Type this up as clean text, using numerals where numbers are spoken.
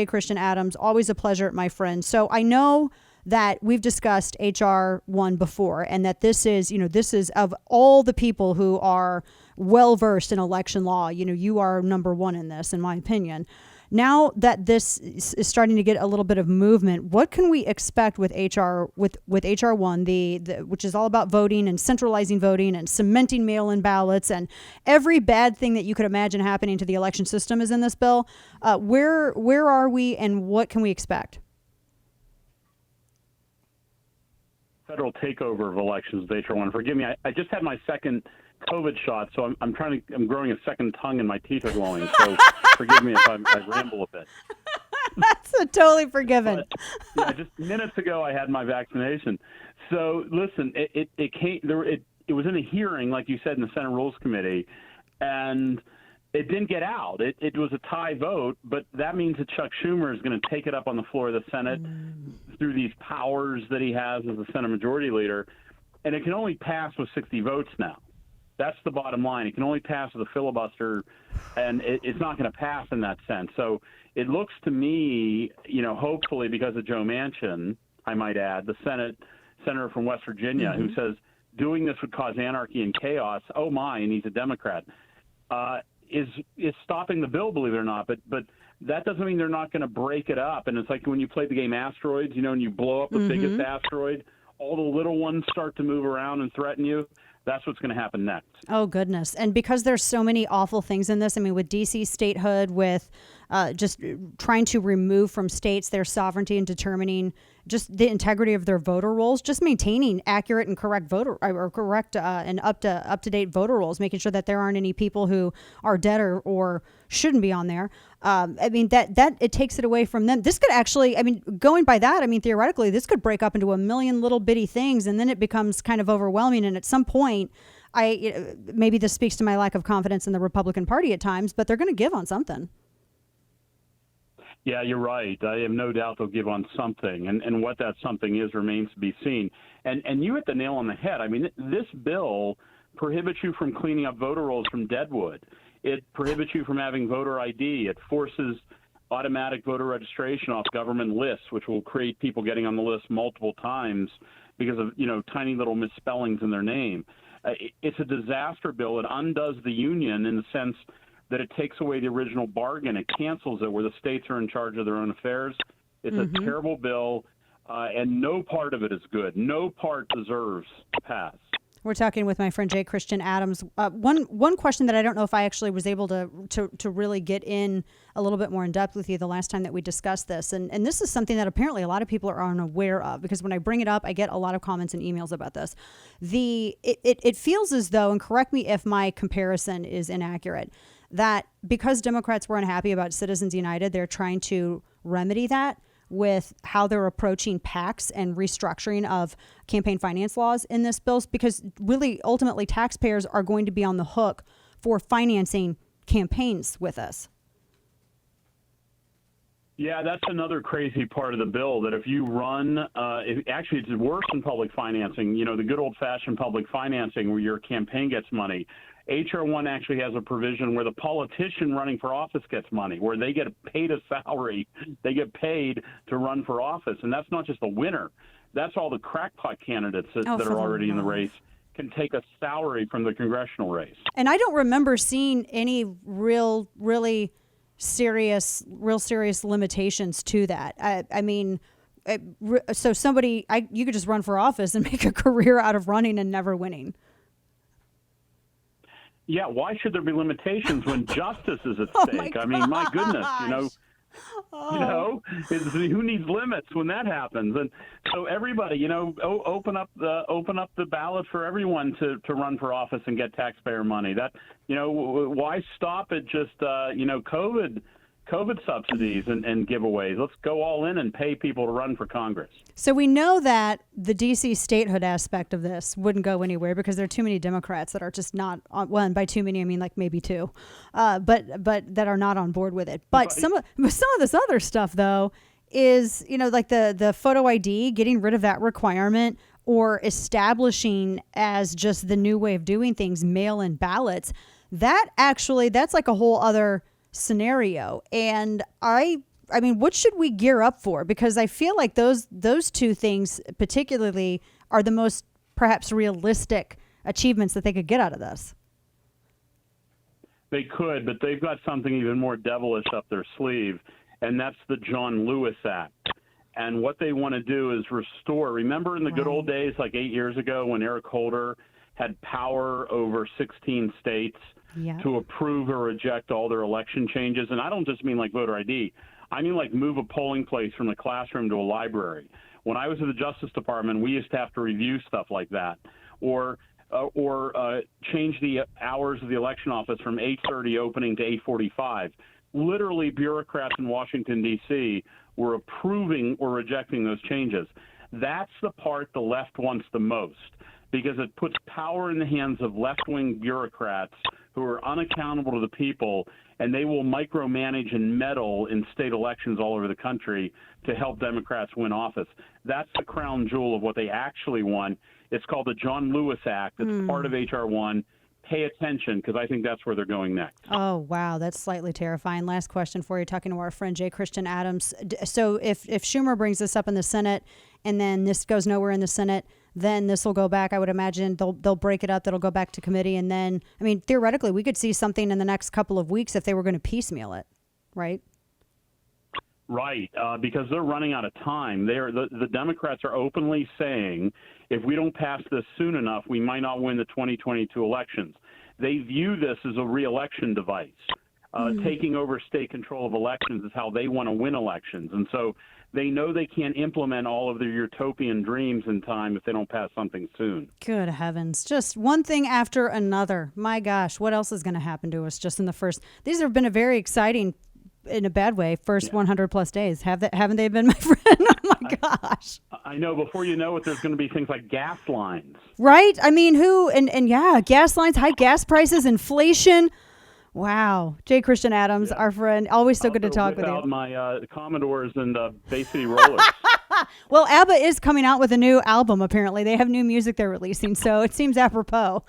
Christian Adams. Always a pleasure, my friend. So I know that we've discussed HR 1 before, and that this is of all the people who are well versed in election law, you are number one in this, in my opinion. Now that this is starting to get a little bit of movement, what can we expect with HR 1, which is all about voting and centralizing voting and cementing mail-in ballots and every bad thing that you could imagine happening to the election system is in this bill. Where are we, and what can we expect? Federal takeover of elections with HR 1. Forgive me, I just had my second COVID shot, so I'm growing a second tongue and my teeth are glowing. So forgive me if I ramble a bit. That's totally forgiven. But, just minutes ago I had my vaccination. So listen, it was in a hearing, like you said, in the Senate Rules Committee, and it didn't get out. It was a tie vote, but that means that Chuck Schumer is going to take it up on the floor of the Senate through these powers that he has as the Senate Majority Leader, and it can only pass with 60 votes now. That's the bottom line. It can only pass with a filibuster, and it's not going to pass in that sense. So it looks to me, hopefully because of Joe Manchin, I might add, the senator from West Virginia, who says doing this would cause anarchy and chaos. Oh my, and he's a Democrat. Is stopping the bill, believe it or not. But that doesn't mean they're not going to break it up. And it's like when you play the game Asteroids, and you blow up the biggest asteroid, all the little ones start to move around and threaten you. That's what's going to happen next. Oh, goodness. And because there's so many awful things in this, with D.C. statehood, with just trying to remove from states their sovereignty and determining just the integrity of their voter rolls, just maintaining accurate and correct and up to date voter rolls, making sure that there aren't any people who are dead or shouldn't be on there. That it takes it away from them. This could actually, going by that, theoretically, this could break up into a million little bitty things, and then it becomes kind of overwhelming. And at some point, maybe this speaks to my lack of confidence in the Republican Party at times, but they're going to give on something. Yeah, you're right. I have no doubt they'll give on something, and what that something is remains to be seen. And you hit the nail on the head. This bill prohibits you from cleaning up voter rolls from Deadwood. It prohibits you from having voter ID. It forces automatic voter registration off government lists, which will create people getting on the list multiple times because of tiny little misspellings in their name. It's a disaster bill. It undoes the union in the sense that it takes away the original bargain. It cancels it where the states are in charge of their own affairs. It's a terrible bill, and no part of it is good. No part deserves to pass. We're talking with my friend J. Christian Adams. One question that I don't know if I actually was able to really get in a little bit more in depth with you the last time that we discussed this, and this is something that apparently a lot of people are unaware of, because when I bring it up, I get a lot of comments and emails about this. It feels as though, and correct me if my comparison is inaccurate, that because Democrats were unhappy about Citizens United, they're trying to remedy that with how they're approaching PACs and restructuring of campaign finance laws in this bill, because really, ultimately, taxpayers are going to be on the hook for financing campaigns with us. Yeah, that's another crazy part of the bill, that if you run, actually it's worse than public financing, the good old-fashioned public financing where your campaign gets money. HR 1 actually has a provision where the politician running for office gets money, where they get paid a salary. They get paid to run for office. And that's not just the winner. That's all the crackpot candidates that are already in the race can take a salary from the congressional race. And I don't remember seeing any really serious limitations to that. So you could just run for office and make a career out of running and never winning. Yeah, why should there be limitations when justice is at stake? My goodness, who needs limits when that happens? And so everybody, open up the ballot for everyone to run for office and get taxpayer money. That, why stop at just COVID subsidies and giveaways? Let's go all in and pay people to run for Congress. So we know that the D.C. statehood aspect of this wouldn't go anywhere because there are too many Democrats that are just not on. Well, and by too many, I mean like maybe two, but that are not on board with it. But some of this other stuff, though, is like the photo ID, getting rid of that requirement, or establishing as just the new way of doing things, mail-in ballots. That's like a whole other scenario. And I I mean, what should we gear up for? Because I feel like those two things particularly are the most perhaps realistic achievements that they could get out of this. They could, but they've got something even more devilish up their sleeve, and that's the John Lewis Act. And what they want to do is restore. Remember in the good old days, like 8 years ago, when Eric Holder had power over 16 states to approve or reject all their election changes? And I don't just mean like voter ID. I mean like move a polling place from the classroom to a library. When I was at the Justice Department, we used to have to review stuff like that. Or change the hours of the election office from 8:30 opening to 8:45. Literally, bureaucrats in Washington, D.C. were approving or rejecting those changes. That's the part the left wants the most, because it puts power in the hands of left-wing bureaucrats who are unaccountable to the people, and they will micromanage and meddle in state elections all over the country to help Democrats win office. That's the crown jewel of what they actually want. It's called the John Lewis Act. It's part of H.R. 1. Pay attention, because I think that's where they're going next. Oh, wow. That's slightly terrifying. Last question for you, talking to our friend J. Christian Adams. So if Schumer brings this up in the Senate and then this goes nowhere in the Senate, then this will go back. I would imagine they'll break it up. That'll go back to committee. And then, I mean, theoretically, we could see something in the next couple of weeks if they were going to piecemeal it, right? Right, because they're running out of time. The Democrats are openly saying, if we don't pass this soon enough, we might not win the 2022 elections. They view this as a re-election device. Taking over state control of elections is how they want to win elections. And so they know they can't implement all of their utopian dreams in time if they don't pass something soon. Good heavens. Just one thing after another. My gosh, what else is going to happen to us just in the first? These have been a very exciting, in a bad way, first 100 plus days. Haven't they been, my friend? Oh my gosh. I know. Before you know it, there's going to be things like gas lines. Right? I mean, gas lines, high gas prices, inflation. Wow. J. Christian Adams, our friend. Always so good to talk with you. My Commodores and Bay City Rollers. Well, ABBA is coming out with a new album, apparently. They have new music they're releasing, so it seems apropos.